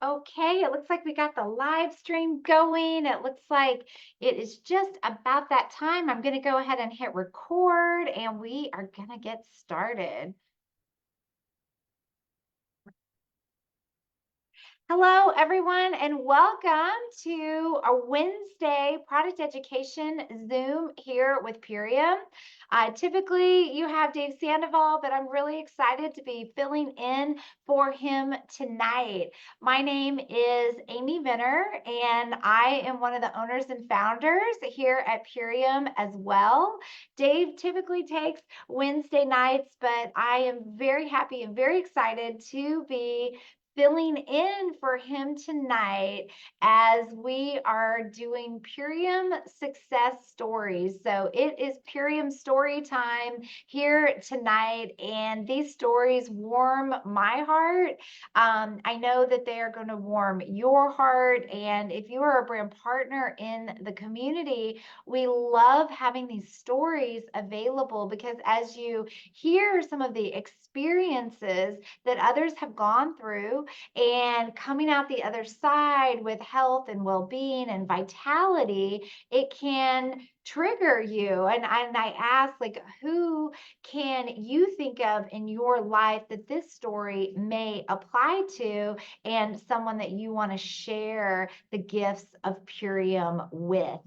Okay, it looks like we got the live stream going. It looks like it is just about that time. I'm going to go ahead and hit record and we are going to get started. Hello, everyone, and welcome to a Wednesday product education Zoom here with Purium. Typically, you have Dave Sandoval, but I'm really excited to be filling in for him tonight. My name is Amy Venner, and I am one of the owners and founders here at Purium as well. Dave typically takes Wednesday nights, but I am very happy and very excited to be filling in for him tonight as we are doing Purium success stories. So it is Purium story time here tonight, and these stories warm my heart. I know that they are going to warm your heart, and if you are a brand partner in the community, we love having these stories available because as you hear some of the experiences that others have gone through and coming out the other side with health and well-being and vitality, it can trigger you. And I ask, like, who can you think of in your life that this story may apply to, and someone that you want to share the gifts of Purium with?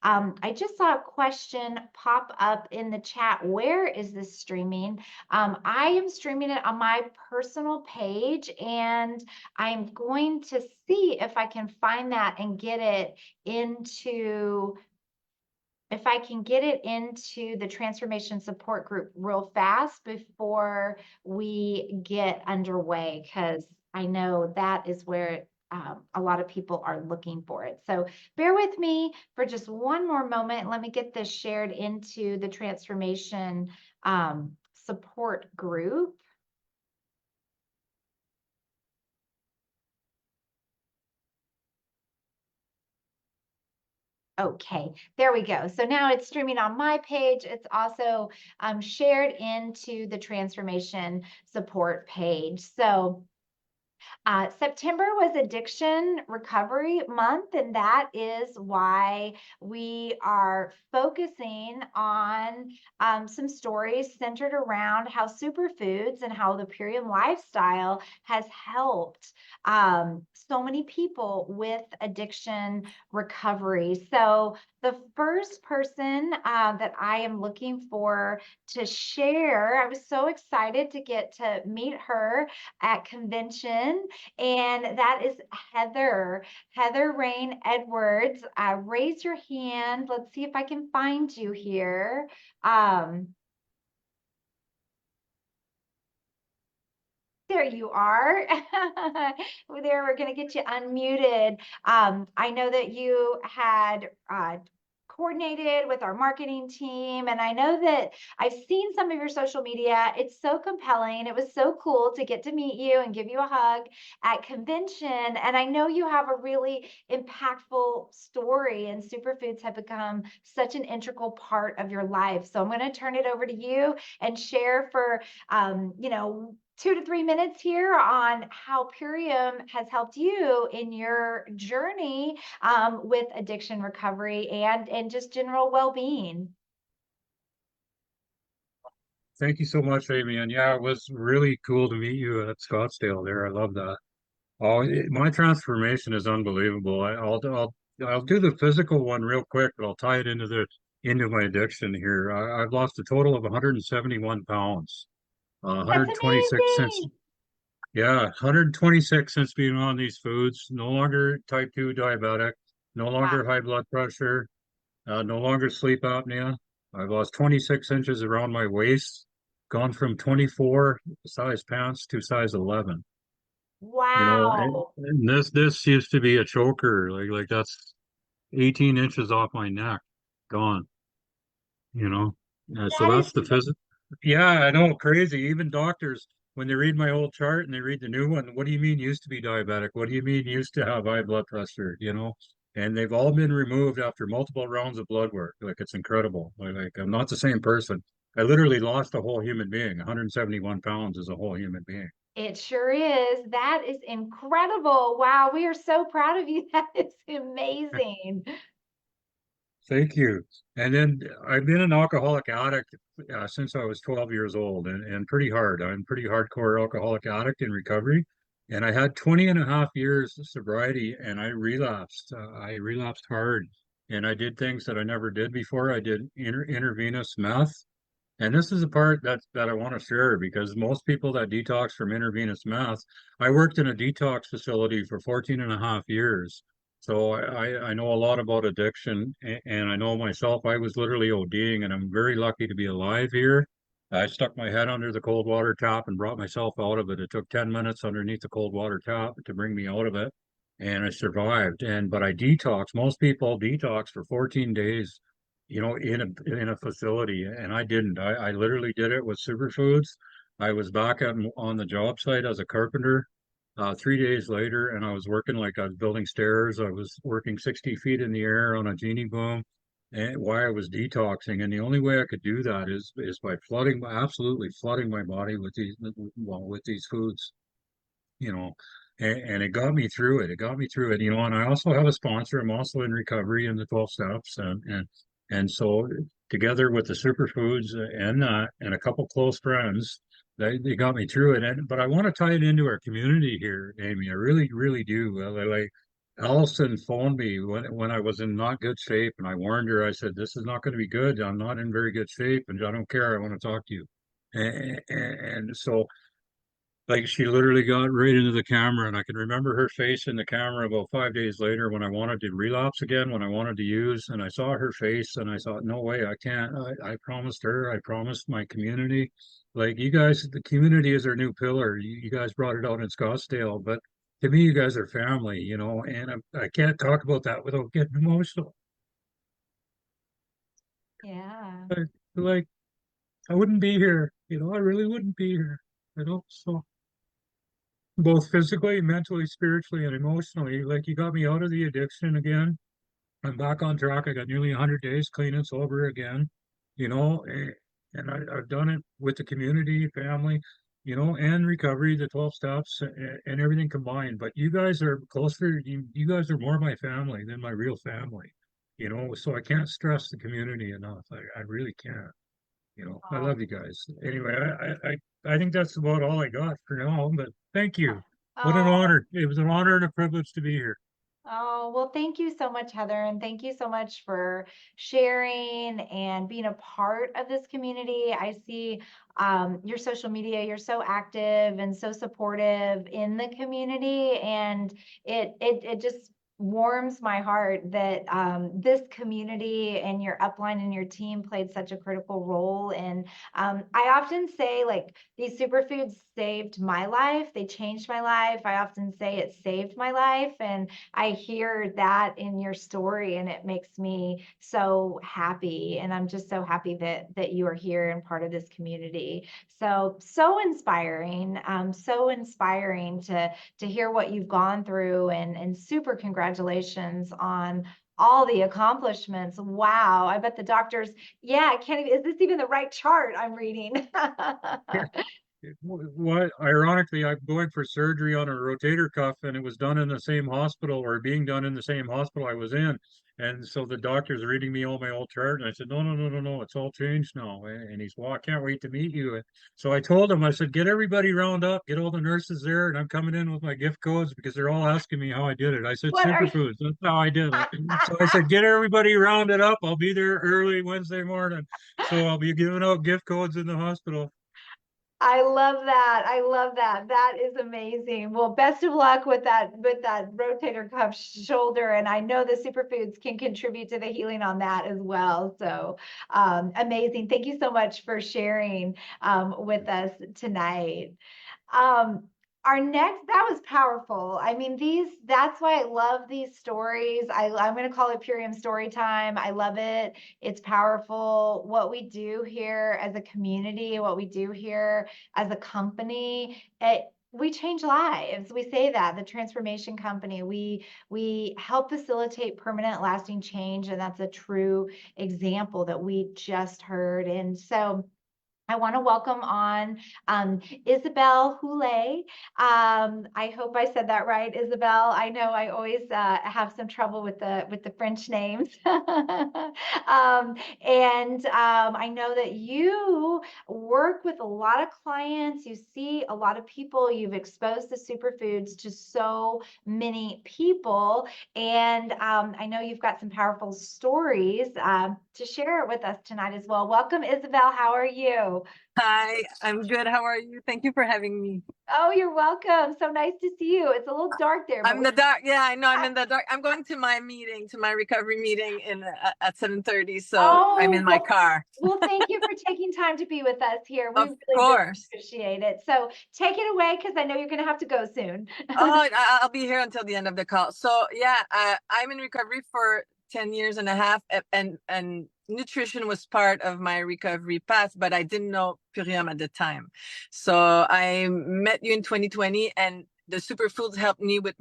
I just saw a question pop up in the chat. Where is this streaming? I am streaming it on my personal page, and I'm going to see if I can find that and get it into, if I can get it into the transformation support group real fast before we get underway, because I know that is where a lot of people are looking for it. So bear with me for just one more moment. Let me get this shared into the transformation support group. Okay, there we go. So now it's streaming on my page. It's also shared into the transformation support page. So September was Addiction Recovery Month, and that is why we are focusing on some stories centered around how superfoods and how the Purium lifestyle has helped so many people with addiction recovery. So the first person that I am looking for to share, I was so excited to get to meet her at convention, and that is Heather. Heather Rain Edwards. Raise your hand. Let's see if I can find you here. Um, there you are. There, we're going to get you unmuted. I know that you had coordinated with our marketing team, and I know that I've seen some of your social media. It's so compelling. It was so cool to get to meet you and give you a hug at convention. And I know you have a really impactful story, and superfoods have become such an integral part of your life. So I'm going to turn it over to you and share for 2 to 3 minutes here on how Purium has helped you in your journey with addiction recovery and just general well-being. Thank you so much, Amy. And yeah, it was really cool to meet you at Scottsdale there. I love that. My transformation is unbelievable. I'll do the physical one real quick, but I'll tie it into my addiction here. I've lost a total of 171 pounds, That's 126 since amazing. yeah, 126 since being on these foods. No longer type 2 diabetic, no Wow. longer high blood pressure, no longer sleep apnea. I've lost 26 inches around my waist, gone from 24 size pants to size 11. Wow. And this used to be a choker, like that's 18 inches off my neck, gone. You know, so That is, that's the physical. Yeah, I know, crazy. Even doctors, when they read my old chart and they read the new one, what do you mean used to be diabetic? What do you mean used to have high blood pressure? And they've all been removed after multiple rounds of blood work. Like it's incredible. Like I'm not the same person. I literally lost a whole human being. 171 pounds is a whole human being. It sure is. That is incredible. Wow, we are so proud of you. That is amazing. Thank you. And then I've been an alcoholic addict since I was 12 years old and pretty hard. I'm a pretty hardcore alcoholic addict in recovery. And I had 20 and a half years of sobriety and I relapsed. I relapsed hard and I did things that I never did before. I did intravenous meth. And this is the part that I want to share because most people that detox from intravenous meth, I worked in a detox facility for 14 and a half years. So I know a lot about addiction and I know myself, I was literally ODing and I'm very lucky to be alive here. I stuck my head under the cold water tap and brought myself out of it. It took 10 minutes underneath the cold water tap to bring me out of it. And I survived. But I detoxed. Most people detox for 14 days in a facility, and I didn't. I literally did it with superfoods. I was back on the job site as a carpenter 3 days later, and I was working like I was building stairs. I was working 60 feet in the air on a genie boom, and while I was detoxing. And the only way I could do that is by absolutely flooding my body with these foods and it got me through it. It got me through it, and I also have a sponsor. I'm also in recovery in the 12 steps and so together with the superfoods and a couple close friends, they got me through it. But I want to tie it into our community here, Amy. I really, really do. Like Allison phoned me when I was in not good shape, and I warned her. I said, "This is not going to be good. I'm not in very good shape, and I don't care. I want to talk to you." And so like she literally got right into the camera, and I can remember her face in the camera about 5 days later when I wanted to relapse again, when I wanted to use, and I saw her face, and I thought, no way, I can't. I promised her, I promised my community, like you guys, the community is our new pillar. You guys brought it out in Scottsdale, but to me, you guys are family, and I can't talk about that without getting emotional. Yeah. Like I wouldn't be here, I really wouldn't be here, so both physically, mentally, spiritually, and emotionally. Like you got me out of the addiction again. I'm back on track. I got nearly 100 days clean and sober again, and I've done it with the community, family, and recovery, the 12 steps and everything combined. But you guys are closer. You guys are more my family than my real family, so I can't stress the community enough. I really can't. I Oh, love you guys. Anyway, I think that's about all I got for now, but thank you. What an oh, honor. It was an honor and a privilege to be here. oh, well, thank you so much, Heather, and thank you so much for sharing and being a part of this community. I see your social media, you're so active and so supportive in the community, and it just warms my heart that this community and your upline and your team played such a critical role. And I often say, like, these superfoods saved my life, they changed my life. I often say it saved my life, and I hear that in your story, and it makes me so happy. And I'm just so happy that you are here and part of this community. So inspiring, so inspiring to hear what you've gone through, and super congratulations on all the accomplishments. Wow. I bet the doctors, yeah, I can't even, is this even the right chart I'm reading? What, ironically, I'm going for surgery on a rotator cuff, and it was done in the same hospital or being done in the same hospital I was in. And so the doctor's reading me all my old chart, and I said, no, no, no, no, no, it's all changed now. And he's, well, I can't wait to meet you. And so I told him, I said, get everybody round up, get all the nurses there, and I'm coming in with my gift codes because they're all asking me how I did it. I said, What are superfoods, that's how I did it. So I said, get everybody rounded up. I'll be there early Wednesday morning. So I'll be giving out gift codes in the hospital. I love that. I love that. That is amazing. Well, best of luck with that rotator cuff shoulder. And I know the superfoods can contribute to the healing on that as well. So amazing. Thank you so much for sharing with us tonight. Um, our next, that was powerful. I mean, that's why I love these stories. I'm going to call it Purium story time. I love it. It's powerful. What we do here as a community, what we do here as a company, we change lives. We say that the transformation company, we help facilitate permanent lasting change. And that's a true example that we just heard. And so I want to welcome on Isabel Houlet. I hope I said that right, Isabel. I know I always have some trouble with the French names. I know that you work with a lot of clients. You see a lot of people. You've exposed the superfoods to so many people, and I know you've got some powerful stories to share with us tonight as well. Welcome, Isabel. How are you? Hi, I'm good. How are you? Thank you for having me. Oh, you're welcome. So nice to see you. It's a little dark there, I'm but in the dark. Yeah, I know I'm in the dark. I'm going to my meeting, to my recovery meeting in at 7:30, so I'm oh, in my car. well, thank you for taking time to be with us here. We Of really, really course. appreciate it. So take it away because I know you're going to have to go soon. Oh, I'll be here until the end of the call. So yeah, I'm in recovery for 10 years and a half, and nutrition was part of my recovery path, but I didn't know Purium at the time. So I met you in 2020, and the superfoods helped me with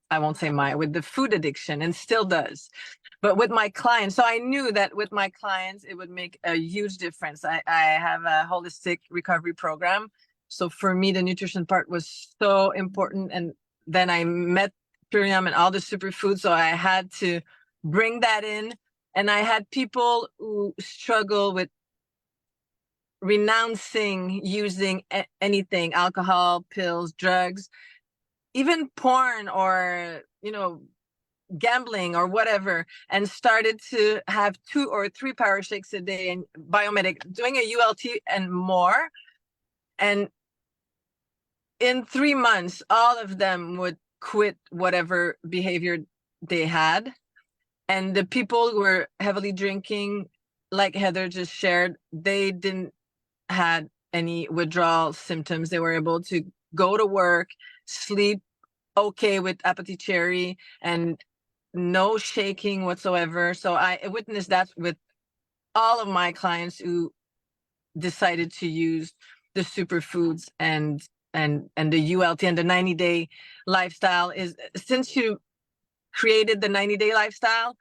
I won't say with the food addiction, and still does. But with my clients, so I knew that with my clients, it would make a huge difference. I have a holistic recovery program. So for me, the nutrition part was so important. And then I met Purium and all the superfoods. So I had to bring that in. And I had people who struggle with renouncing using anything, alcohol, pills, drugs, even porn, or, gambling or whatever, and started to have 2 or 3 power shakes a day and biomedic, doing a ULT and more. And in 3 months, all of them would quit whatever behavior they had. And the people who were heavily drinking, like Heather just shared, they didn't had any withdrawal symptoms. They were able to go to work, sleep okay with apathy cherry, and no shaking whatsoever. So I witnessed that with all of my clients who decided to use the superfoods and the ULT and the 90-day lifestyle. Is since you created the 90-day lifestyle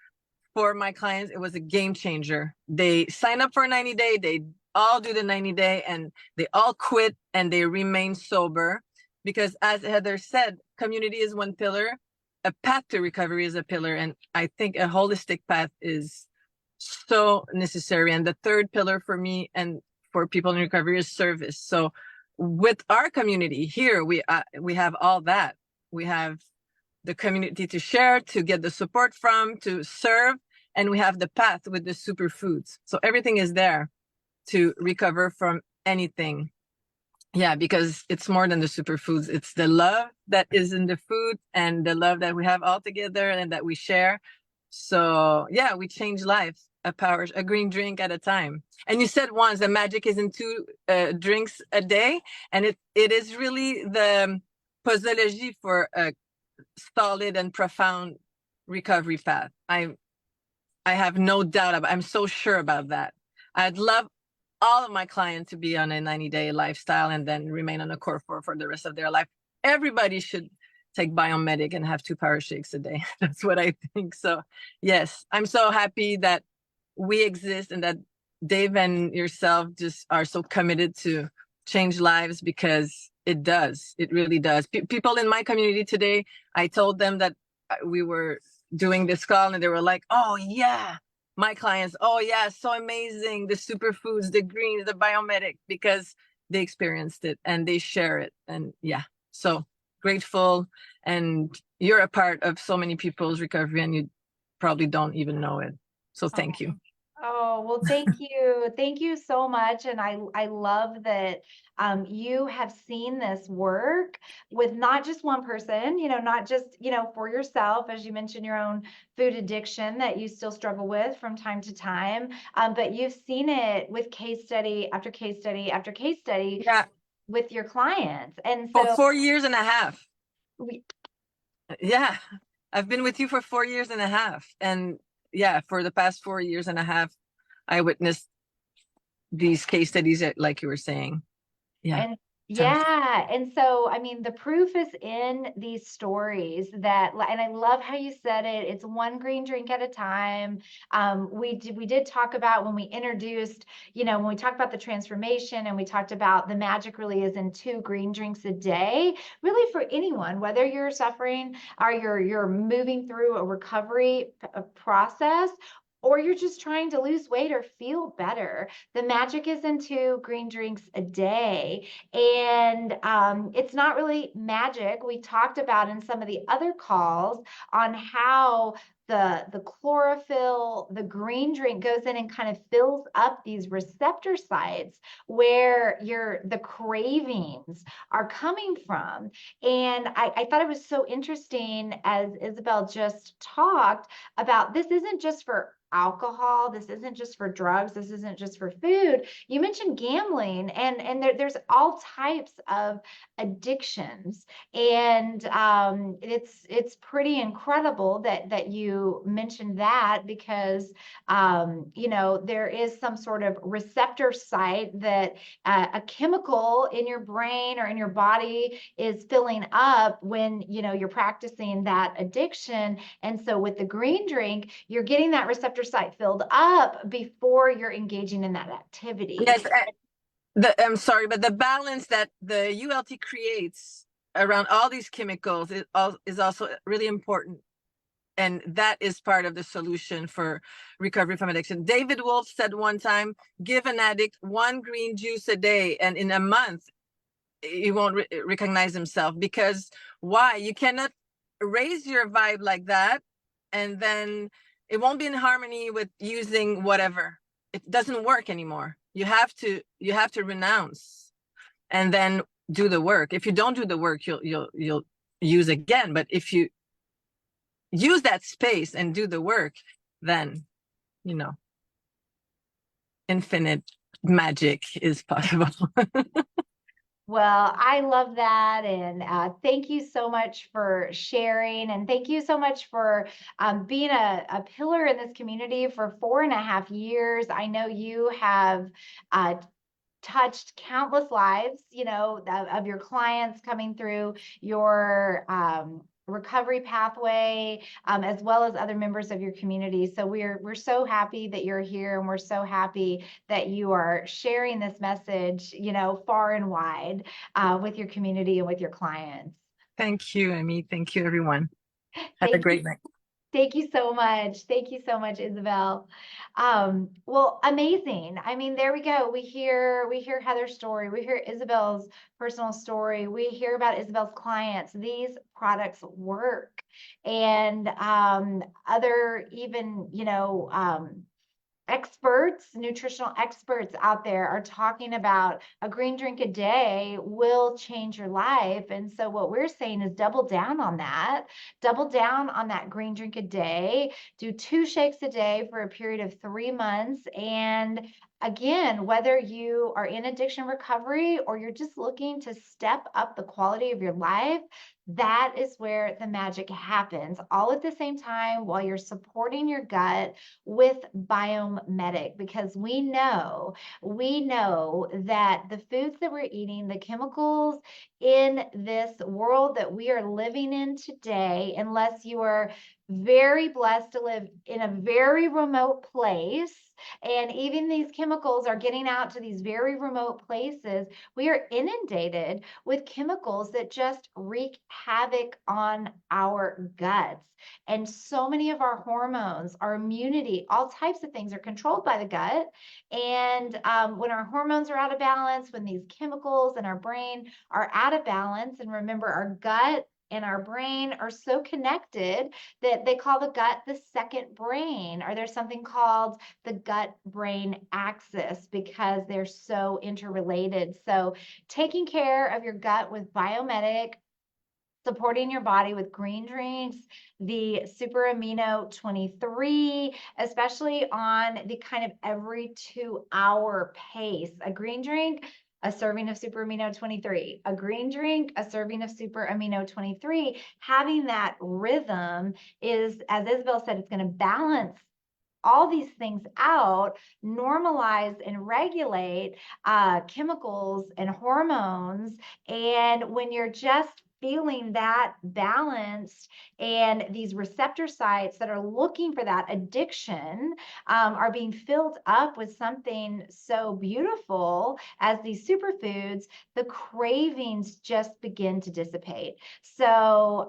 for my clients, it was a game changer. They sign up for a 90-day, they all do the 90-day, and they all quit and they remain sober. Because as Heather said, community is one pillar, a path to recovery is a pillar, and I think a holistic path is so necessary. And the third pillar for me and for people in recovery is service. So with our community here, we have all that. We have the community to share, to get the support from, to serve, and we have the path with the superfoods. So everything is there to recover from anything. Yeah, because it's more than the superfoods. It's the love that is in the food and the love that we have all together and that we share. So yeah, we change lives, a green drink at a time. And you said once the magic is in 2 drinks a day, and it is really the posology for a solid and profound recovery path. I have no doubt about. I'm so sure about that. I'd love all of my clients to be on a 90-day lifestyle and then remain on a core for the rest of their life. Everybody should take biomedic and have 2 power shakes a day. That's what I think. So yes, I'm so happy that we exist and that Dave and yourself just are so committed to change lives, because it does. It really does. People in my community today, I told them that we were doing this call and they were like, oh yeah, my clients, oh yeah, so amazing, the superfoods, the greens, the biomedic, because they experienced it and they share it. And yeah, so grateful. And you're a part of so many people's recovery and you probably don't even know it. So thank you. Oh, well, thank you. Thank you so much. And I love that you have seen this work with not just one person, not just, for yourself, as you mentioned, your own food addiction that you still struggle with from time to time. But you've seen it with case study after case study after case study Yeah, with your clients. And for so 4 years and a half. we, Yeah, I've been with you for 4 years and a half. And yeah, for the past 4 years and a half, I witnessed these case studies, like you were saying. Yeah. and Yeah. And so, I mean, the proof is in these stories that, and I love how you said it. It's one green drink at a time. We did talk about when we introduced, when we talked about the transformation and we talked about the magic really is in 2 green drinks a day, really for anyone, whether you're suffering or you're moving through a recovery process, or you're just trying to lose weight or feel better. The magic is in 2 green drinks a day. And it's not really magic. We talked about in some of the other calls on how the chlorophyll, the green drink goes in and kind of fills up these receptor sites where the cravings are coming from. And I thought it was so interesting as Isabel just talked about, this isn't just for alcohol, this isn't just for drugs, this isn't just for food. You mentioned gambling, and there's all types of addictions, and it's pretty incredible that you mentioned that, because there is some sort of receptor site that a chemical in your brain or in your body is filling up when you're practicing that addiction. And so with the green drink, you're getting that receptor site filled up before you're engaging in that activity. Yes, I'm sorry, but the balance that the ULT creates around all these chemicals is also really important. And that is part of the solution for recovery from addiction. David Wolf said one time, give an addict 1 green juice a day, and in a month, he won't recognize himself. Because why? You cannot raise your vibe like that, and then it won't be in harmony with using whatever. It doesn't work anymore. You have to renounce and then do the work. If you don't do the work, you'll use again. But if you use that space and do the work, then infinite magic is possible. Well, I love that. And thank you so much for sharing. And thank you so much for being a pillar in this community for 4.5 years. I know you have touched countless lives, of your clients coming through your recovery pathway, as well as other members of your community. So we're so happy that you're here, and we're so happy that you are sharing this message, far and wide, with your community and with your clients. Thank you, Amy. Thank you, everyone. Have a great night. Thank you so much. Thank you so much, Isabel. Well, amazing. I mean, there we go. We hear Heather's story. We hear Isabel's personal story. We hear about Isabel's clients. These products work. And other even, experts, nutritional experts out there are talking about a green drink a day will change your life. And so what we're saying is double down on that. Double down on that green drink a day. Do 2 shakes a day for a period of 3 months. And again, whether you are in addiction recovery or you're just looking to step up the quality of your life, that is where the magic happens, all at the same time while you're supporting your gut with biomedic, because we know that the foods that we're eating, the chemicals in this world that we are living in today, unless you are very blessed to live in a very remote place, and even these chemicals are getting out to these very remote places, we are inundated with chemicals that just wreak havoc on our guts. And so many of our hormones, our immunity, all types of things are controlled by the gut. And when our hormones are out of balance, when these chemicals in our brain are out of balance, and remember, our gut and our brain are so connected that they call the gut the second brain, or there's something called the gut brain axis, because they're so interrelated. So taking care of your gut with biomedic, supporting your body with green drinks, the super amino 23, especially on the kind of every 2-hour pace. A green drink, a serving of super amino 23, a green drink, a serving of super amino 23. Having that rhythm is, as Isabel said, it's going to balance all these things out, normalize and regulate chemicals and hormones. And when you're just feeling that balanced, and these receptor sites that are looking for that addiction are being filled up with something so beautiful as these superfoods, the cravings just begin to dissipate. So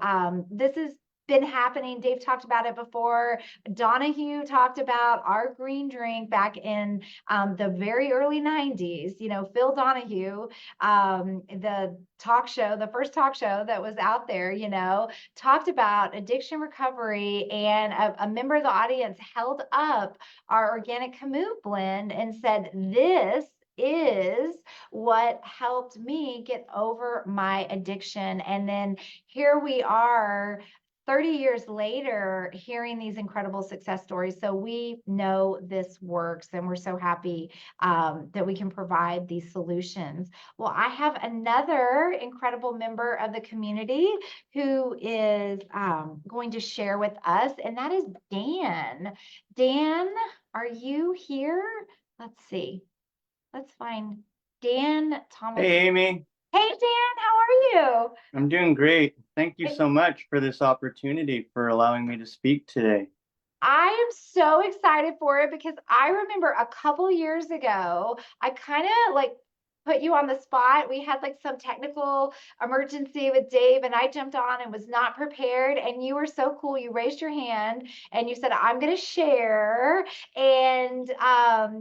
this has been happening. Dave talked about it before. Donahue talked about our green drink back in the very early 90s. You know, Phil Donahue, the talk show, the first talk show that was out there, you know, talked about addiction recovery, and a member of the audience held up our organic Kamut blend and said, "This is what helped me get over my addiction." And then here we are 30 years later hearing these incredible success stories. So we know this works, and we're so happy that we can provide these solutions. Well, I have another incredible member of the community who is going to share with us, and that is Dan. Dan, are you here? Let's see. Let's find Dan Thomas. Hey, Amy. Hey, Dan, how are you? I'm doing great. Thank you so much for this opportunity, for allowing me to speak today. I am so excited for it because I remember a couple years ago, I kind of like put you on the spot. We had like some technical emergency with Dave, and I jumped on and was not prepared. And you were so cool. You raised your hand and you said, "I'm going to share." And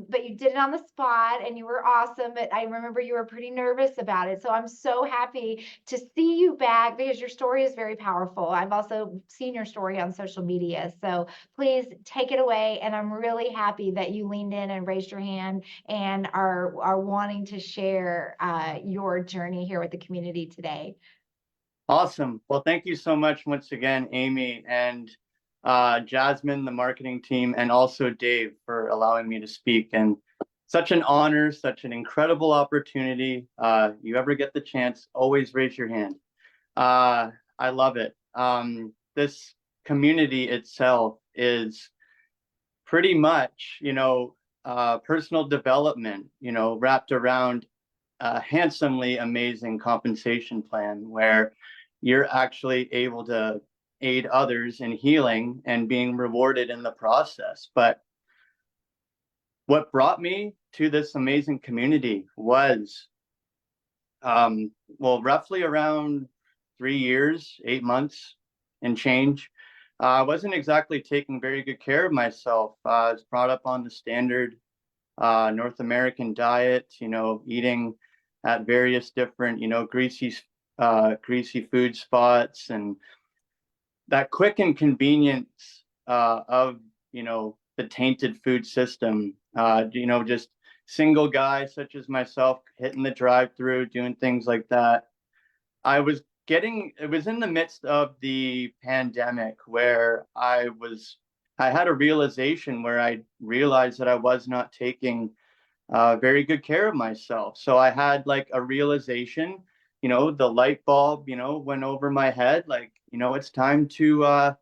but you did it on the spot, and you were awesome. But I remember you were pretty nervous about it. So I'm so happy to see you back because your story is very powerful. I've also seen your story on social media. So please take it away. And I'm really happy that you leaned in and raised your hand and are wanting to share your journey here with the community today. Awesome. Well, thank you so much once again, Amy, and Jasmine, the marketing team, and also Dave, for allowing me to speak. And such an honor, such an incredible opportunity. You ever get the chance, always raise your hand. I love it. This community itself is pretty much, personal development, wrapped around a handsomely amazing compensation plan where you're actually able to aid others in healing and being rewarded in the process. But what brought me to this amazing community was, roughly around 3 years, 8 months and change. I wasn't exactly taking very good care of myself. I was brought up on the standard North American diet, eating at various different, greasy food spots, and that quick and convenience of, the tainted food system, just single guys such as myself hitting the drive-through, doing things like that. It was in the midst of the pandemic where I had a realization where I realized that I was not taking very good care of myself. So I had like a realization, the light bulb, went over my head, like, it's time to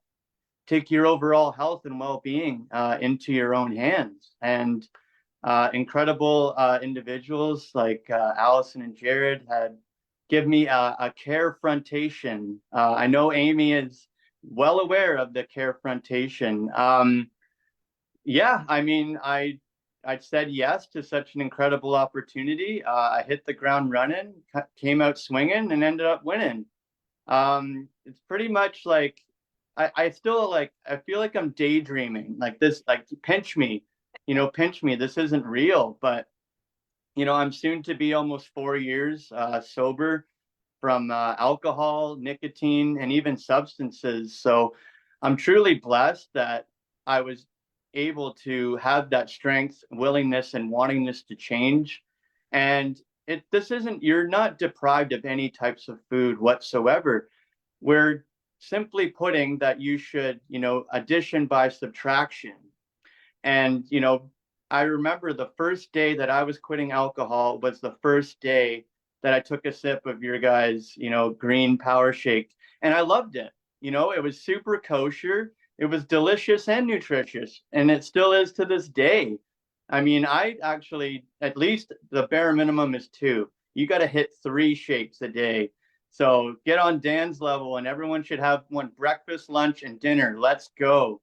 take your overall health and well-being into your own hands. And incredible individuals like Allison and Jared had give me a carefrontation. I know Amy is well aware of the carefrontation. I said yes to such an incredible opportunity. I hit the ground running, came out swinging, and ended up winning. It's pretty much like I feel like I'm daydreaming, like this, like pinch me, pinch me. This isn't real, but I'm soon to be almost 4 years sober from alcohol, nicotine, and even substances. So I'm truly blessed that I was able to have that strength, willingness, and wantingness to change. And you're not deprived of any types of food whatsoever. We're simply putting that you should, addition by subtraction. And, I remember the first day that I was quitting alcohol was the first day that I took a sip of your guys', green power shake. And I loved it. It was super kosher. It was delicious and nutritious, and it still is to this day. I mean, I actually, at least the bare minimum is 2. You got to hit 3 shakes a day. So get on Dan's level, and everyone should have one breakfast, lunch, and dinner. Let's go.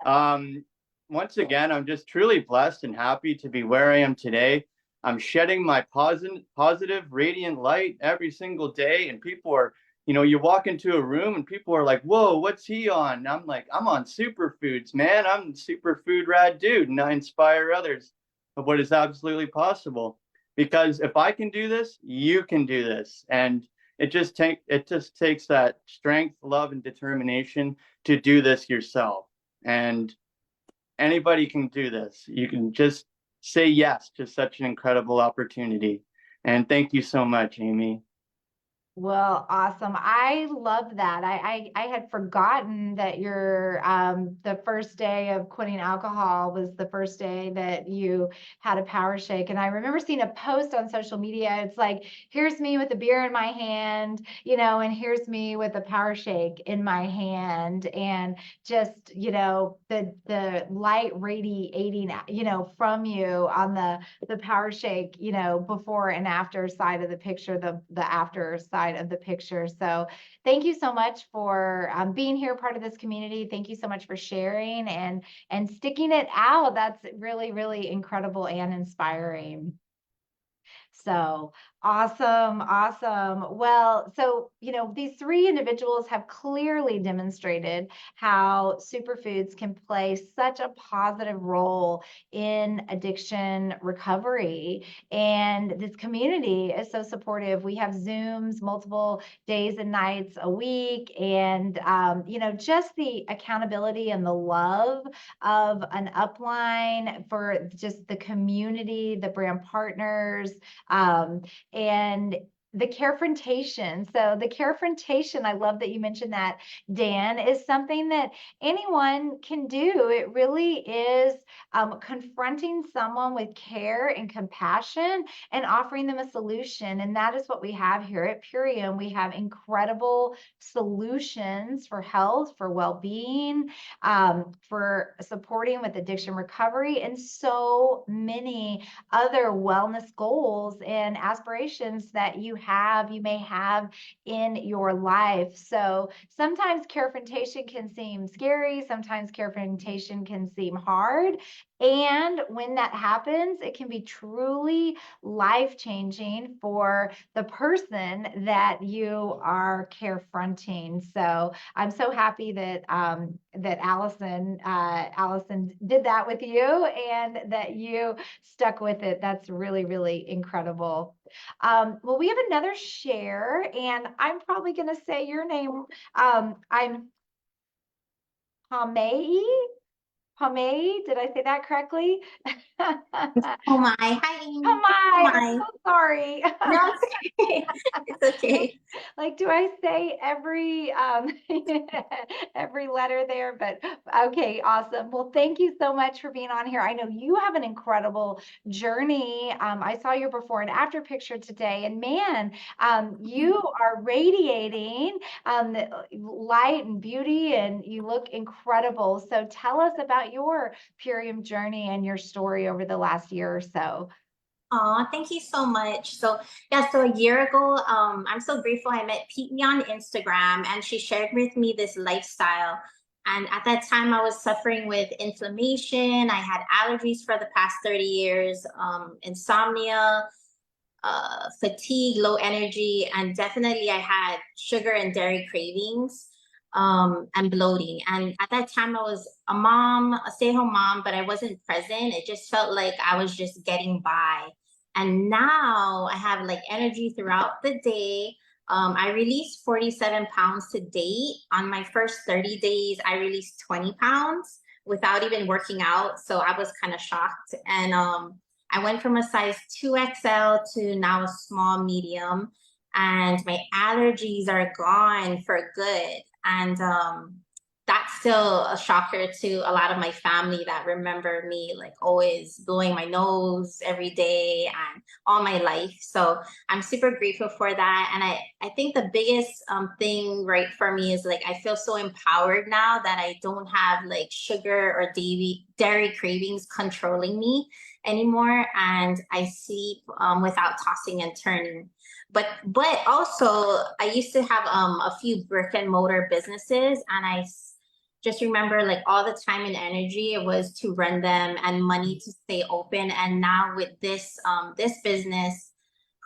Once again, I'm just truly blessed and happy to be where I am today. I'm shedding my positive, radiant light every single day, and people are, you walk into a room and people are like, "Whoa, what's he on?" And I'm like, "I'm on superfoods, man. I'm a superfood rad dude, and I inspire others of what is absolutely possible. Because if I can do this, you can do this." And it just takes that strength, love, and determination to do this yourself. And anybody can do this. You can just say yes to such an incredible opportunity. And thank you so much, Amy. Well, awesome. I love that. I had forgotten that your the first day of quitting alcohol was the first day that you had a power shake. And I remember seeing a post on social media. It's like, here's me with a beer in my hand, and here's me with a power shake in my hand. And just, the light radiating, from you on the power shake, before and after side of the picture, the after side of the picture. So thank you so much for being here, part of this community. Thank you so much for sharing and sticking it out. That's really, really incredible and inspiring. So awesome, awesome. Well, so, these 3 individuals have clearly demonstrated how superfoods can play such a positive role in addiction recovery. And this community is so supportive. We have Zooms multiple days and nights a week. And, just the accountability and the love of an upline for just the community, the brand partners, and the carefrontation. So the carefrontation, I love that you mentioned that, Dan, is something that anyone can do. It really is confronting someone with care and compassion and offering them a solution. And that is what we have here at Purium. We have incredible solutions for health, for well-being, for supporting with addiction recovery, and so many other wellness goals and aspirations that you may have in your life. So sometimes carefrontation can seem scary, sometimes carefrontation can seem hard. And when that happens, it can be truly life-changing for the person that you are carefronting. So I'm so happy that that Allison did that with you, and that you stuck with it. That's really, really incredible. Well, we have another share, and I'm probably going to say your name. I'm Hamei. Hamei, did I say that correctly? Oh my. Hi, Amy. Oh Oh my, I'm my. so sorry. No, it's okay. It's okay. Like, do I say every every letter there? But okay, awesome. Well, thank you so much for being on here. I know you have an incredible journey. I saw your before and after picture today, and man, you are radiating light and beauty, and you look incredible. So tell us about your Purium journey and your story over the last year or so. Oh, thank you so much. So yeah, so a year ago, I'm so grateful I met Pete on Instagram, and she shared with me this lifestyle. And at that time, I was suffering with inflammation. I had allergies for the past 30 years, insomnia, fatigue, low energy, and definitely I had sugar and dairy cravings, and bloating. And at that time, I was a mom, a stay-at-home mom, but I wasn't present. It just felt like I was just getting by. And now I have like energy throughout the day. I released 47 pounds to date. On my first 30 days, I released 20 pounds without even working out. So I was kind of shocked. And I went from a size 2XL to now a small medium. And my allergies are gone for good. And that that's still a shocker to a lot of my family that remember me like always blowing my nose every day and all my life. So I'm super grateful for that. And I think the biggest thing right for me is like I feel so empowered now that I don't have like sugar or dairy cravings controlling me anymore. And I sleep without tossing and turning. But also I used to have a few brick and mortar businesses, and just remember like all the time and energy it was to run them and money to stay open. And now with this business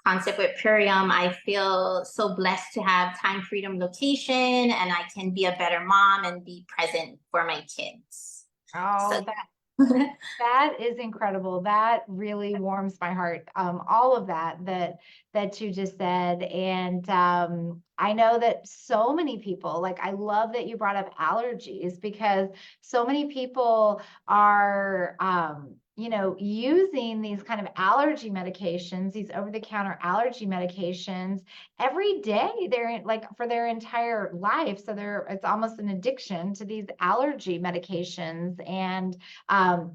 concept with Purium, I feel so blessed to have time freedom location, and I can be a better mom and be present for my kids. Oh, So that is incredible. That really warms my heart. All of that you just said. And I know that so many people, like I love that you brought up allergies, because so many people are using these kind of allergy medications, these over-the-counter allergy medications every day. They're like for their entire life. So it's almost an addiction to these allergy medications. And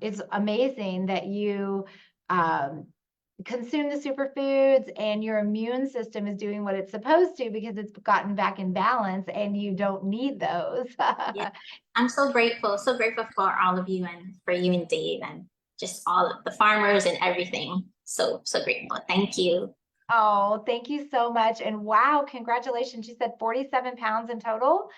it's amazing that you um, consume the superfoods and your immune system is doing what it's supposed to, because it's gotten back in balance and you don't need those. yeah, I'm so grateful for all of you and for you and Dave and just all of the farmers and everything. So grateful. Thank you. Oh, thank you so much. And wow, congratulations. You said 47 pounds in total.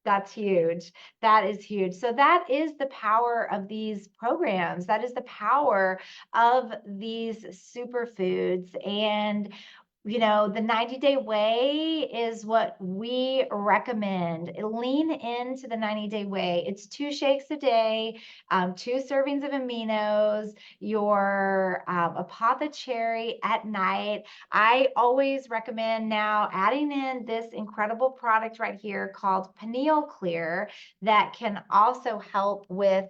That's huge. That is huge. So that is the power of these programs. That is the power of these superfoods. And the 90-day way is what we recommend. Lean into the 90-day way. It's 2 shakes a day, 2 servings of aminos, your apothecary at night. I always recommend now adding in this incredible product right here called Pineal Clear that can also help with,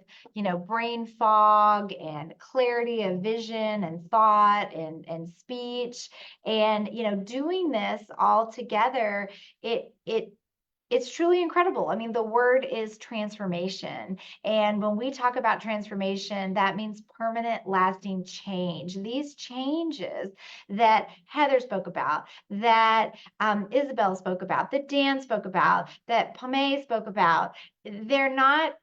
brain fog and clarity of vision and thought and speech. And doing this all together, it's truly incredible. I mean, the word is transformation. And when we talk about transformation, that means permanent, lasting change. These changes that Heather spoke about, that Isabel spoke about, that Dan spoke about, that Pame spoke about, they're not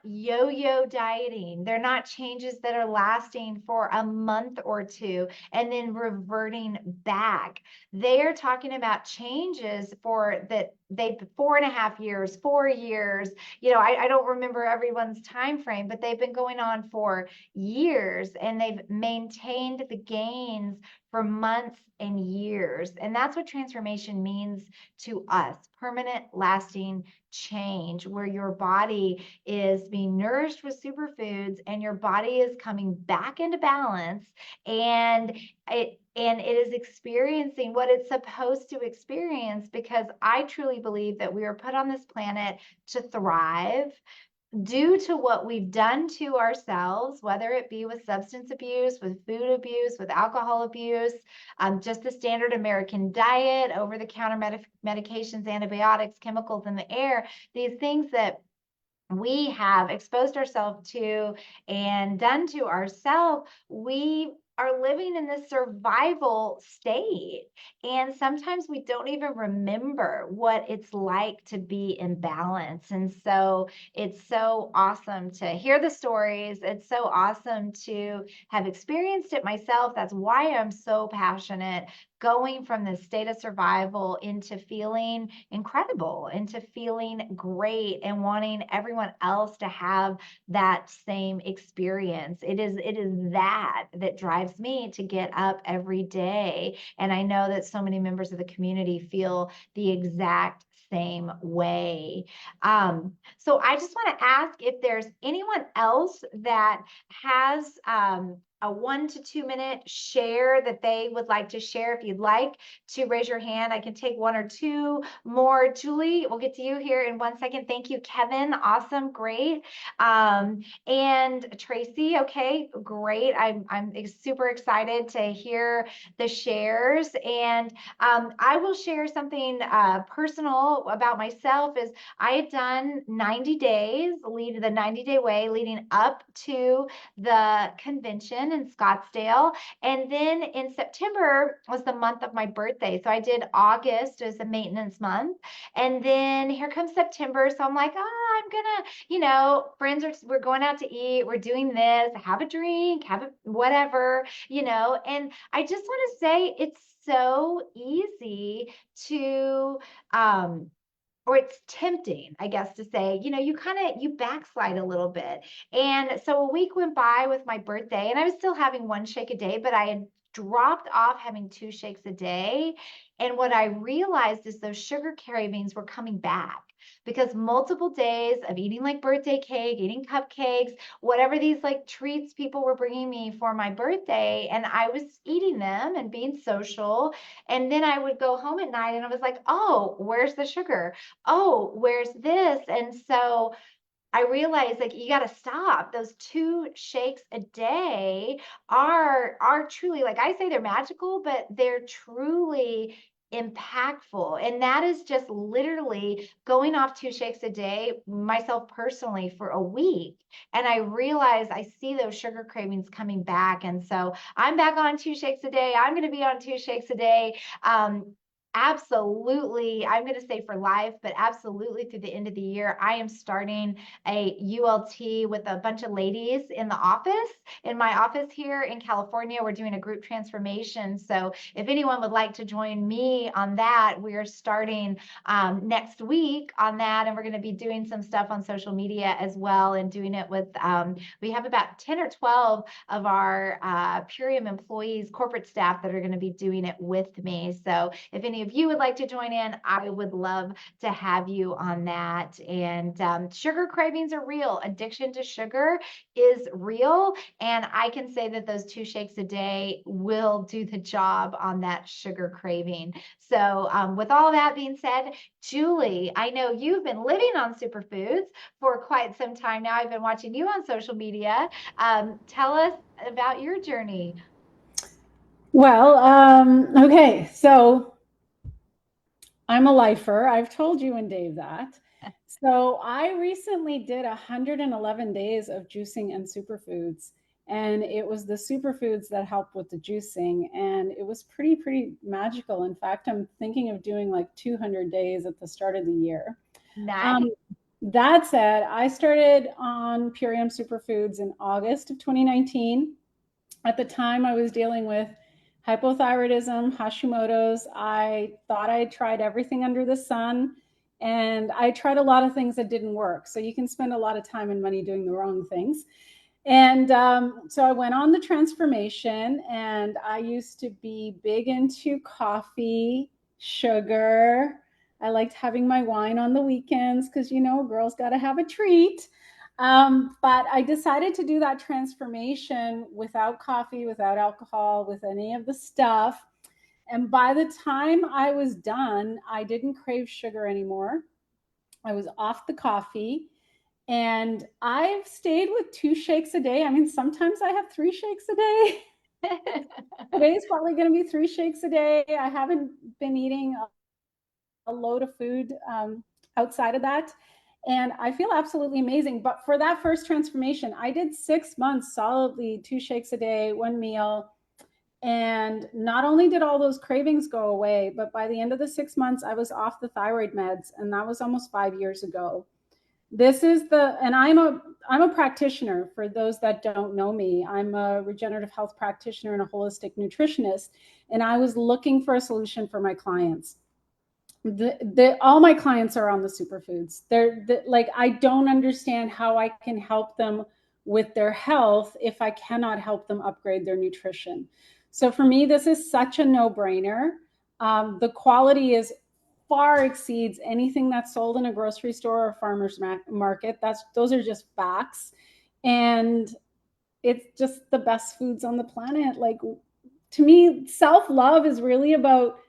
yo-yo dieting. They're not changes that are lasting for a month or two and then reverting back. They're talking about changes for that they 4.5 years, 4 years. I don't remember everyone's time frame, but they've been going on for years and they've maintained the gains for months and years. And that's what transformation means to us: permanent, lasting change, where your body is being nourished with superfoods and your body is coming back into balance, and it is experiencing what it's supposed to experience, because I truly believe that we are put on this planet to thrive due to what we've done to ourselves, whether it be with substance abuse, with food abuse, with alcohol abuse, just the standard American diet, over-the-counter medications, antibiotics, chemicals in the air, these things that we have exposed ourselves to and done to ourselves. We are living in this survival state. And sometimes we don't even remember what it's like to be in balance. And so it's so awesome to hear the stories. It's so awesome to have experienced it myself. That's why I'm so passionate, going from the state of survival into feeling incredible, into feeling great, and wanting everyone else to have that same experience. It is that drives me to get up every day. And I know that so many members of the community feel the exact same way. So I just want to ask if there's anyone else that has a 1 to 2 minute share that they would like to share. If you'd like to raise your hand, I can take 1 or 2 more. Julie, we'll get to you here in 1 second. Thank you, Kevin. Awesome, great. And Tracy, okay, great. I'm super excited to hear the shares. And I will share something personal about myself. Is I had done 90 days, lead the 90-day way leading up to the convention in Scottsdale. And then in September was the month of my birthday. So I did August as a maintenance month. And then here comes September. So I'm like, I'm gonna, friends we're going out to eat, we're doing this, have a drink, have a whatever, and I just want to say it's so easy to or it's tempting, I guess, to say, you backslide a little bit. And so a week went by with my birthday, and I was still having 1 shake a day, but I had dropped off having 2 shakes a day. And what I realized is those sugar cravings were coming back because multiple days of eating like birthday cake, eating cupcakes, whatever these like treats people were bringing me for my birthday, and I was eating them and being social. And then I would go home at night and I was like, oh, where's the sugar? Oh, where's this? And so I realized like you got to stop. Those 2 shakes a day are truly, like I say, they're magical, but they're truly impactful. And that is just literally going off 2 shakes a day, myself personally, for a week. And I realize I see those sugar cravings coming back. And so I'm back on 2 shakes a day. I'm going to be on 2 shakes a day. Absolutely, I'm going to say for life, but absolutely through the end of the year, I am starting a ULT with a bunch of ladies in the office, in my office here in California. We're doing a group transformation. So if anyone would like to join me on that, we are starting next week on that. And we're going to be doing some stuff on social media as well, and doing it with, we have about 10 or 12 of our Purium employees, corporate staff, that are going to be doing it with me. So if any of you would like to join in, I would love to have you on that. And sugar cravings are real. Addiction to sugar is real. And I can say that those 2 shakes a day will do the job on that sugar craving. So with all that being said, Julie, I know you've been living on superfoods for quite some time now. I've been watching you on social media. Tell us about your journey. Well, okay, so I'm a lifer. I've told you and Dave that. So I recently did 111 days of juicing and superfoods, and it was the superfoods that helped with the juicing, and it was pretty magical. In fact, I'm thinking of doing like 200 days at the start of the year. Nice. That said, I started on Purium superfoods in August of 2019. At the time, I was dealing with hypothyroidism, Hashimoto's. I thought I tried everything under the sun, and I tried a lot of things that didn't work. So you can spend a lot of time and money doing the wrong things. And so I went on the transformation, and I used to be big into coffee, sugar. I liked having my wine on the weekends because, girls got to have a treat. But I decided to do that transformation without coffee, without alcohol, with any of the stuff. And by the time I was done, I didn't crave sugar anymore. I was off the coffee, and I've stayed with 2 shakes a day. I mean, sometimes I have 3 shakes a day. Today's probably going to be 3 shakes a day. I haven't been eating a load of food outside of that. And I feel absolutely amazing. But for that first transformation, I did 6 months solidly, 2 shakes a day, 1 meal. And not only did all those cravings go away, but by the end of the 6 months, I was off the thyroid meds. And that was almost 5 years ago. And I'm a practitioner. For those that don't know me, I'm a regenerative health practitioner and a holistic nutritionist. And I was looking for a solution for my clients. All my clients are on the superfoods. Like, I don't understand how I can help them with their health if I cannot help them upgrade their nutrition. So for me, this is such a no-brainer. The quality is far exceeds anything that's sold in a grocery store or farmer's market. Those are just facts. And it's just the best foods on the planet. Like, to me, self-love is really about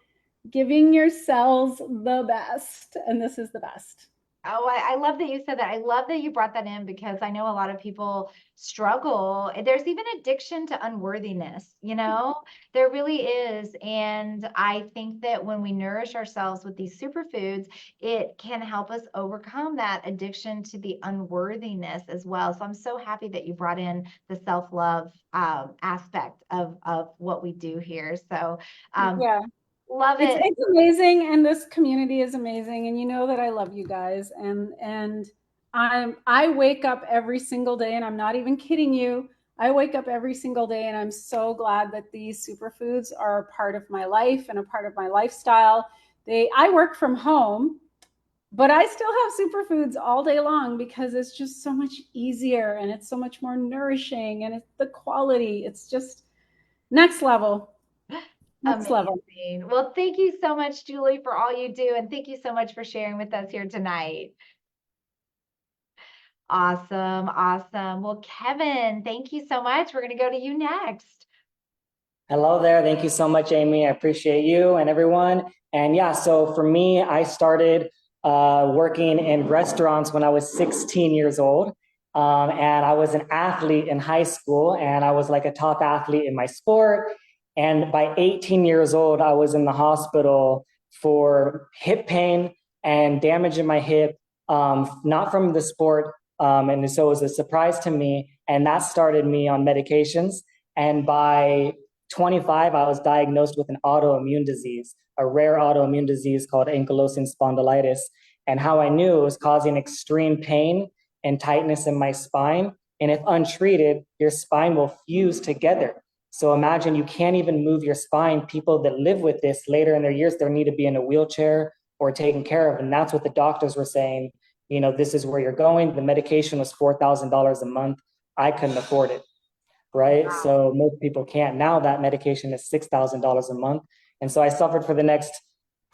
giving your cells the best, and this is the best. Oh, I love that you said that. I love that you brought that in because I know a lot of people struggle. There's even addiction to unworthiness, you know, there really is. And I think that when we nourish ourselves with these superfoods, it can help us overcome that addiction to the unworthiness as well. So I'm so happy that you brought in the self-love aspect of what we do here. So Yeah. love it. It's amazing, and this community is amazing, and you know that I love you guys, and I wake up every single day, and I'm not even kidding you. I wake up every single day, and I'm so glad that these superfoods are a part of my life and a part of my lifestyle. I work from home, but I still have superfoods all day long because it's just so much easier, and it's so much more nourishing, and it's the quality. It's just next level. Next level. Amazing. Well, thank you so much, Julie, for all you do. And thank you so much for sharing with us here tonight. Awesome. Awesome. Well, Kevin, thank you so much. We're going to go to you next. Hello there. Thank you so much, Amy. I appreciate you and everyone. And yeah, so for me, I started working in restaurants when I was 16 years old. And I was an athlete in high school, and I was like a top athlete in my sport. And by 18 years old, I was in the hospital for hip pain and damage in my hip, not from the sport. And so it was a surprise to me. And that started me on medications. And by 25, I was diagnosed with an autoimmune disease, a rare autoimmune disease called ankylosing spondylitis. And how I knew it was causing extreme pain and tightness in my spine. And if untreated, your spine will fuse together. So imagine you can't even move your spine. People that live with this later in their years, they'll need to be in a wheelchair or taken care of. And that's what the doctors were saying. You know, this is where you're going. The medication was $4,000 a month. I couldn't afford it, right? Wow. So most people can't. Now that medication is $6,000 a month. And so I suffered for the next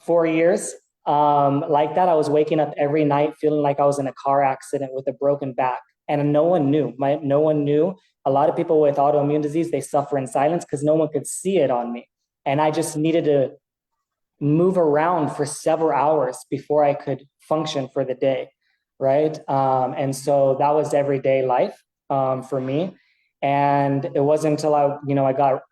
4 years. Like that, I was waking up every night feeling like I was in a car accident with a broken back. And no one knew. No one knew. A lot of people with autoimmune disease, they suffer in silence because no one could see it on me. And I just needed to move around for several hours before I could function for the day, right? And so that was everyday life for me. And it wasn't until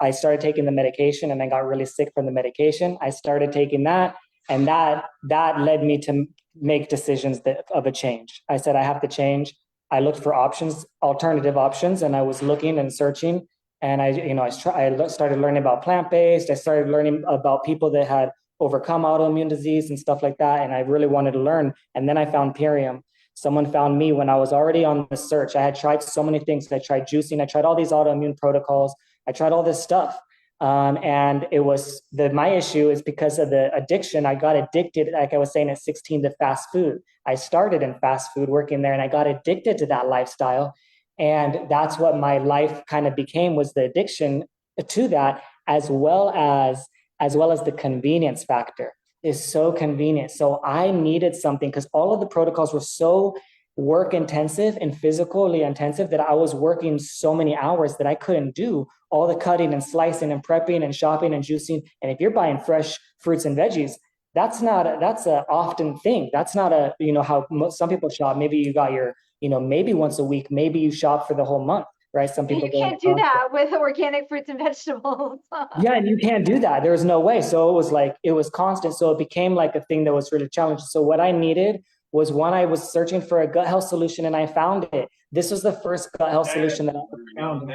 I started taking the medication and I got really sick from the medication. I started taking that, and that led me to make decisions of a change. I said I have to change. I looked for options, alternative options, and I was looking and searching. And I started learning about plant-based. I started learning about people that had overcome autoimmune disease and stuff like that. And I really wanted to learn. And then I found Purium. Someone found me when I was already on the search. I had tried so many things. I tried juicing. I tried all these autoimmune protocols. I tried all this stuff. And it was my issue is because of the addiction. I got addicted, like I was saying, at 16 to fast food. I started in fast food working there, and I got addicted to that lifestyle. And that's what my life kind of became, was the addiction to that, as well as the convenience factor. Is so convenient. So I needed something because all of the protocols were so work intensive and physically intensive that I was working so many hours that I couldn't do all the cutting and slicing and prepping and shopping and juicing. And if you're buying fresh fruits and veggies, that's an often thing. That's not how some people shop. Maybe you got your, maybe once a week, maybe you shop for the whole month, right? Some people You can't do that with organic fruits and vegetables. Yeah, and you can't do that. There's no way. So it was constant. So it became like a thing that was really challenging. So what I needed was, one, I was searching for a gut health solution, and I found it. This was the first gut health solution that I found.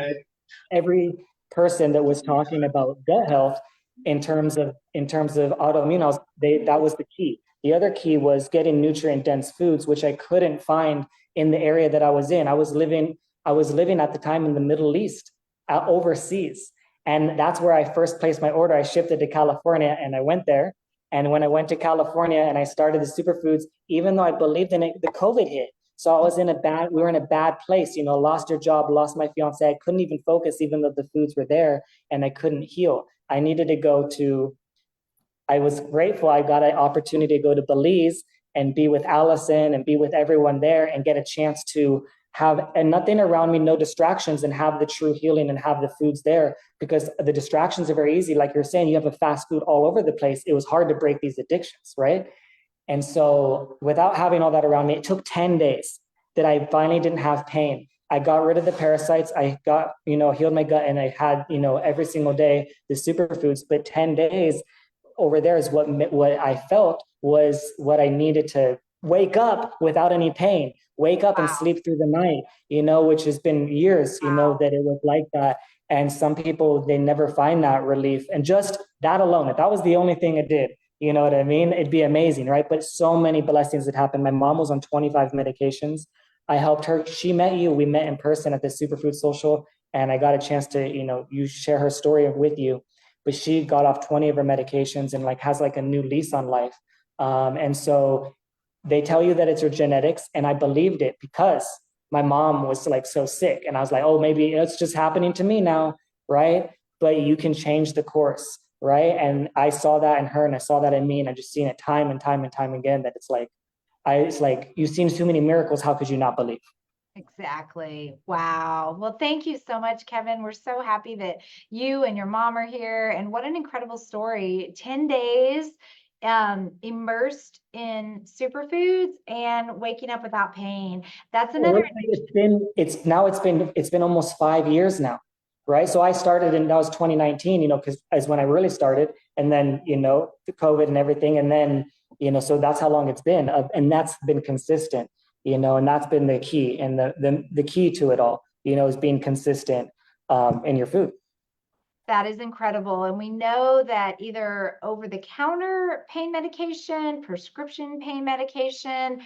Every person that was talking about gut health in terms of autoimmune, that was the key. The other key was getting nutrient dense foods, which I couldn't find in the area that I was in. I was living at the time in the Middle East, overseas. And that's where I first placed my order. I shipped it to California, and I went there. And when I went to California and I started the superfoods, even though I believed in it, the COVID hit. So we were in a bad place, lost your job, lost my fiance. I couldn't even focus, even though the foods were there, and I couldn't heal. I was grateful I got an opportunity to go to Belize and be with Allison and be with everyone there and get a chance to have and nothing around me, no distractions, and have the true healing and have the foods there, because the distractions are very easy. Like you're saying, you have a fast food all over the place. It was hard to break these addictions, right? And so without having all that around me, it took 10 days that I finally didn't have pain. I got rid of the parasites. I got, healed my gut, and I had, every single day the superfoods. But 10 days over there is what I felt was what I needed to wake up without any pain, wake up and Wow. sleep through the night, which has been years, Wow. that it was like that. And some people, they never find that relief. And just that alone, if that was the only thing it did, you know what I mean? It'd be amazing, right? But so many blessings that happened. My mom was on 25 medications. I helped her. She met you. We met in person at the Superfood Social, and I got a chance to, you share her story with you. But she got off 20 of her medications and has a new lease on life. And so they tell you that it's your genetics, and I believed it because my mom was so sick, and I was like, oh, maybe it's just happening to me now, right? But you can change the course, right? And I saw that in her, and I saw that in me, and I just seen it time and time and time again, that it's like you've seen too many miracles. How could you not believe? Exactly. Wow. Well, thank you so much, Kevin. We're so happy that you and your mom are here. And what an incredible story. 10 days immersed in superfoods and waking up without pain. That's another It's been almost 5 years now, right? So I started, and that was 2019, because as when I really started, and then the COVID and everything, and then so that's how long it's been, and that's been consistent, and that's been the key, and the key to it all, is being consistent in your food. That is incredible. And we know that either over-the-counter pain medication, prescription pain medication,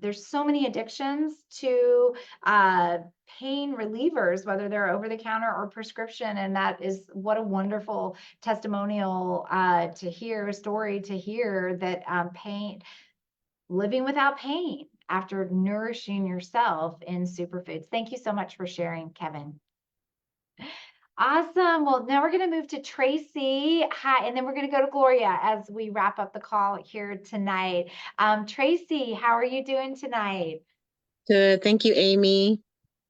there's so many addictions to pain relievers, whether they're over-the-counter or prescription. And that is what a wonderful testimonial to hear, a story to hear that living without pain after nourishing yourself in superfoods. Thank you so much for sharing, Kevin. Awesome. Well, now we're going to move to Tracy. Hi, and then we're going to go to Gloria as we wrap up the call here tonight. Tracy, how are you doing tonight? Good. Thank you, Amy.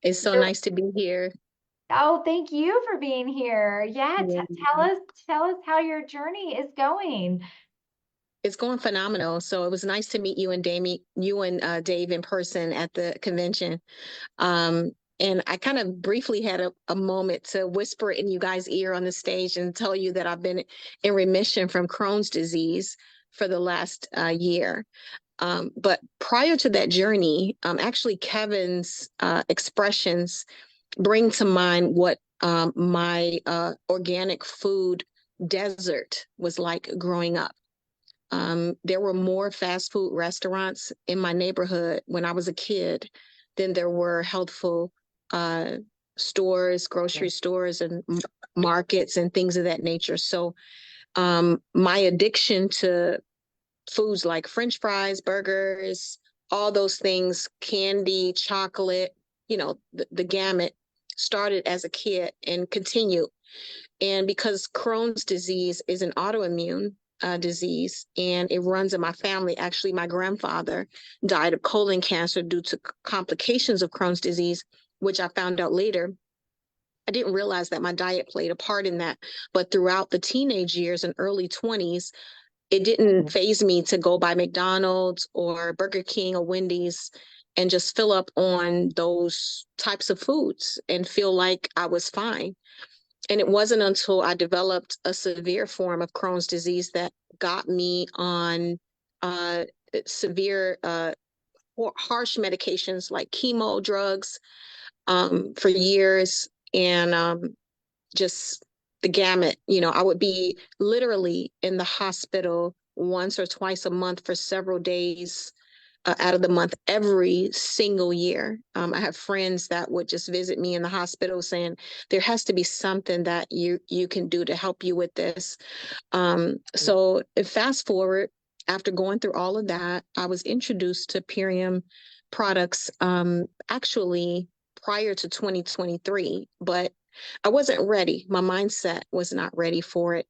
It's so You're- nice to be here. Oh, thank you for being here. Yeah, Yeah. tell us how your journey is going. It's going phenomenal. So it was nice to meet you and Dave in person at the convention. And I kind of briefly had a moment to whisper in you guys' ear on the stage and tell you that I've been in remission from Crohn's disease for the last year. But prior to that journey, actually Kevin's expressions bring to mind what my organic food desert was like growing up. There were more fast food restaurants in my neighborhood when I was a kid than there were healthful stores, grocery stores, and markets and things of that nature. So my addiction to foods like French fries, burgers, all those things, candy, chocolate, the gamut, started as a kid and continued. And because Crohn's disease is an autoimmune disease and it runs in my family, actually, my grandfather died of colon cancer due to complications of Crohn's disease, which I found out later. I didn't realize that my diet played a part in that. But throughout the teenage years and early 20s, it didn't faze me to go by McDonald's or Burger King or Wendy's and just fill up on those types of foods and feel like I was fine. And it wasn't until I developed a severe form of Crohn's disease that got me on severe, harsh medications like chemo drugs for years, and just the gamut. I would be literally in the hospital once or twice a month for several days out of the month every single year. I have friends that would just visit me in the hospital saying, there has to be something that you can do to help you with this. So fast forward, after going through all of that, I was introduced to Purium products actually prior to 2023, but I wasn't ready. My mindset was not ready for it.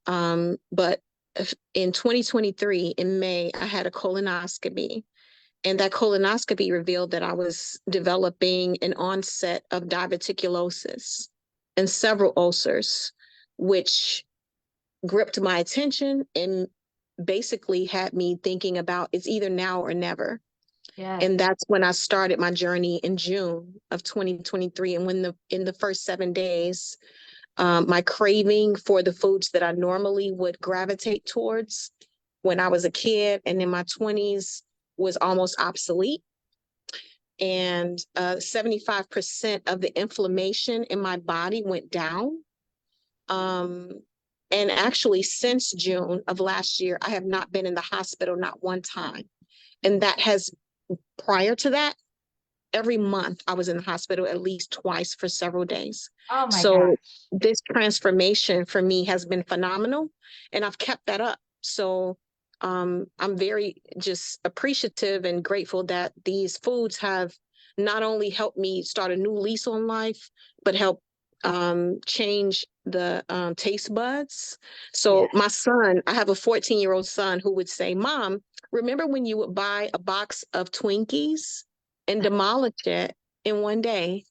But in 2023, in May, I had a colonoscopy. And that colonoscopy revealed that I was developing an onset of diverticulosis and several ulcers, which gripped my attention and basically had me thinking about it's either now or never. Yes. And that's when I started my journey in June of 2023. And when in the first 7 days, my craving for the foods that I normally would gravitate towards when I was a kid and in my 20s was almost obsolete. And 75% of the inflammation in my body went down. And actually, since June of last year, I have not been in the hospital, not one time. And that has, prior to that, every month I was in the hospital at least twice for several days. Oh my So gosh. this transformation for me has been phenomenal, and I've kept that up. So I'm very just appreciative and grateful that these foods have not only helped me start a new lease on life, but help change the taste buds. So Yes. my son, I have a 14-year-old son who would say, Mom, remember when you would buy a box of Twinkies and demolish it in one day?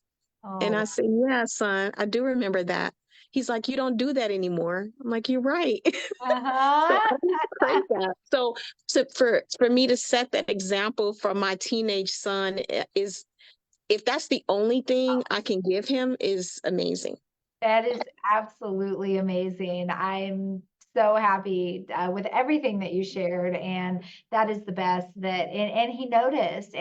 And I Oh. said, yeah, son, I do remember that. He's like, you don't do that anymore. I'm like, you're right. So I Uh-huh. just crave that. So for me to set that example for my teenage son is, if that's the only thing I can give him, is amazing. That is absolutely amazing. I'm so happy with everything that you shared, and that is the best. And he noticed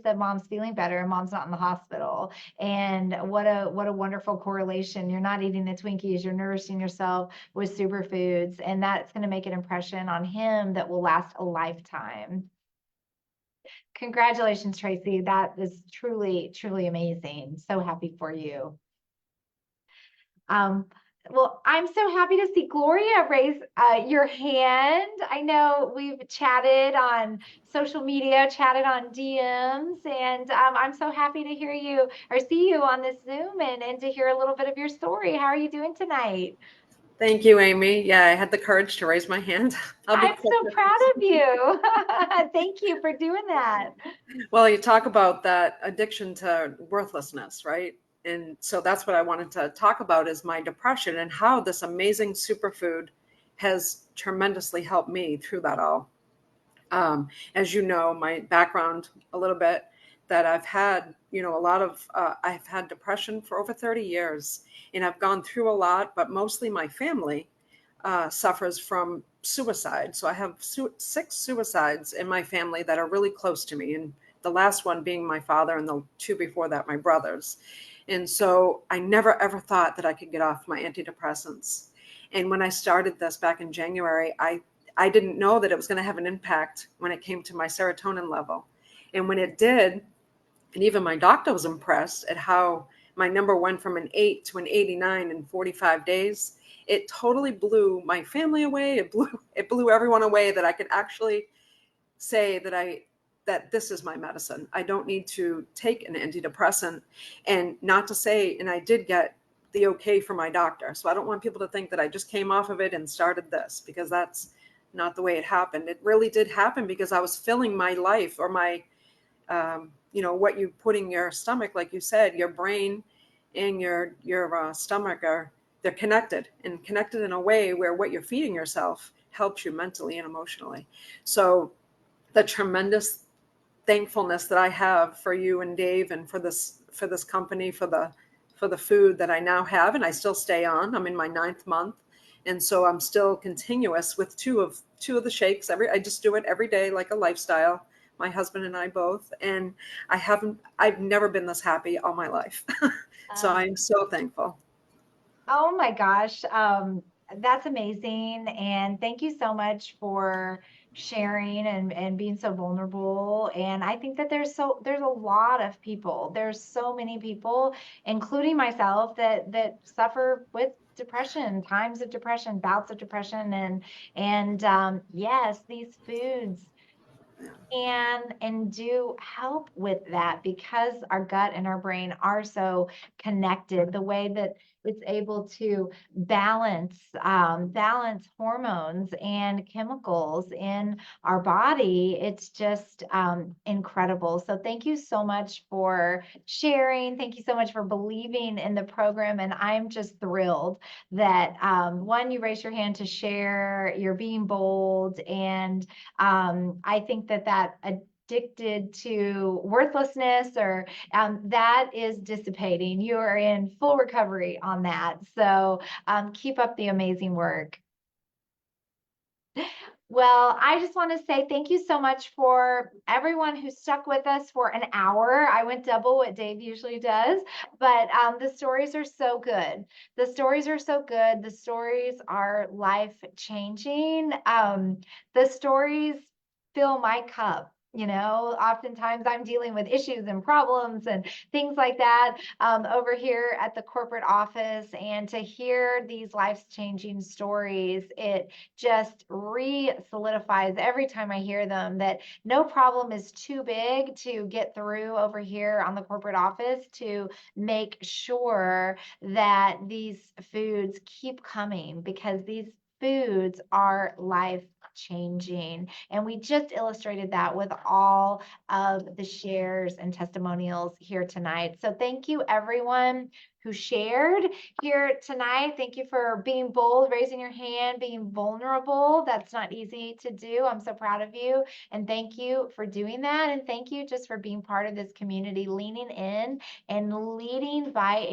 that mom's feeling better, and mom's not in the hospital. And what a wonderful correlation. You're not eating the Twinkies, you're nourishing yourself with superfoods, and that's going to make an impression on him that will last a lifetime. Congratulations, Tracy. That is truly, truly amazing. So happy for you. Um, well, I'm so happy to see Gloria raise your hand. I know we've chatted on social media, chatted on DMs, and I'm so happy to hear you or see you on this Zoom and to hear a little bit of your story. How are you doing tonight? Thank you, Amy. Yeah, I had the courage to raise my hand. I'll be I'm quick. so proud of you. Thank you for doing that. Well, you talk about that addiction to worthlessness, right? And so that's what I wanted to talk about is my depression and how this amazing superfood has tremendously helped me through that all. As you know, my background a little bit, that I've had, a lot of, I've had depression for over 30 years, and I've gone through a lot, but mostly my family suffers from suicide. So I have 6 suicides in my family that are really close to me, and the last one being my father, and the 2 before that, my brothers. And so I never ever thought that I could get off my antidepressants. And when I started this back in January, I didn't know that it was going to have an impact when it came to my serotonin level. And when it did, and even my doctor was impressed at how my number went from an 8 to an 89 in 45 days. It totally blew my family away. It blew everyone away that I could actually say that this is my medicine. I don't need to take an antidepressant. And not to say, and I did get the okay from my doctor. So I don't want people to think that I just came off of it and started this, because that's not the way it happened. It really did happen because I was filling my life, or my what you put in your stomach, like you said, your brain and your stomach they're connected, and connected in a way where what you're feeding yourself helps you mentally and emotionally. So the tremendous thankfulness that I have for you and Dave, and for this company, for the food that I now have, and I still stay on. I'm in my 9th month, and so I'm still continuous with two of the shakes. I just do it every day like a lifestyle. My husband and I both, and I've never been this happy all my life. So I'm so thankful. Oh my gosh. That's amazing. And thank you so much for sharing and being so vulnerable. And I think that there's a lot of people. There's so many people, including myself, that suffer with depression, times of depression, bouts of depression, and yes, these foods can and do help with that because our gut and our brain are so connected. The way that it's able to balance hormones and chemicals in our body. It's just incredible. So thank you so much for sharing. Thank you so much for believing in the program. And I'm just thrilled that one, you raised your hand to share, you're being bold. And I think that addicted to worthlessness or that is dissipating. You are in full recovery on that. So keep up the amazing work. Well, I just want to say thank you so much for everyone who stuck with us for an hour. I went double what Dave usually does, but the stories are so good. The stories are so good. The stories are life changing. The stories fill my cup. You know, oftentimes I'm dealing with issues and problems and things like that over here at the corporate office. And to hear these life-changing stories, it just re-solidifies every time I hear them that no problem is too big to get through over here on the corporate office to make sure that these foods keep coming, because these foods are life changing. And we just illustrated that with all of the shares and testimonials here tonight. So thank you, everyone who shared here tonight. Thank you for being bold, raising your hand, being vulnerable. That's not easy to do. I'm so proud of you. And thank you for doing that. And thank you just for being part of this community, leaning in and leading by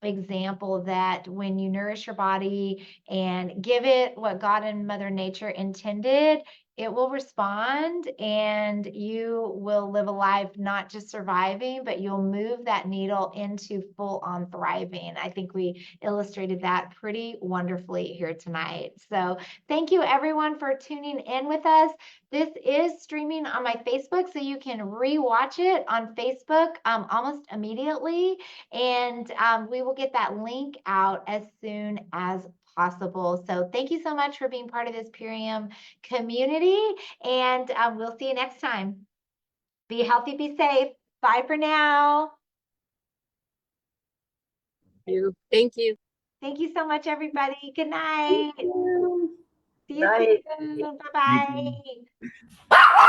example, that when you nourish your body and give it what God and Mother Nature intended, it will respond and you will live a life not just surviving, but you'll move that needle into full on thriving. I think we illustrated that pretty wonderfully here tonight. So thank you everyone for tuning in with us. This is streaming on my Facebook, so you can rewatch it on Facebook almost immediately. And we will get that link out as soon as possible. So thank you so much for being part of this Purium community, and we'll see you next time. Be healthy, be safe. Bye for now. Thank you. Thank you so much, everybody. Good night. See you Night. soon. Bye-bye.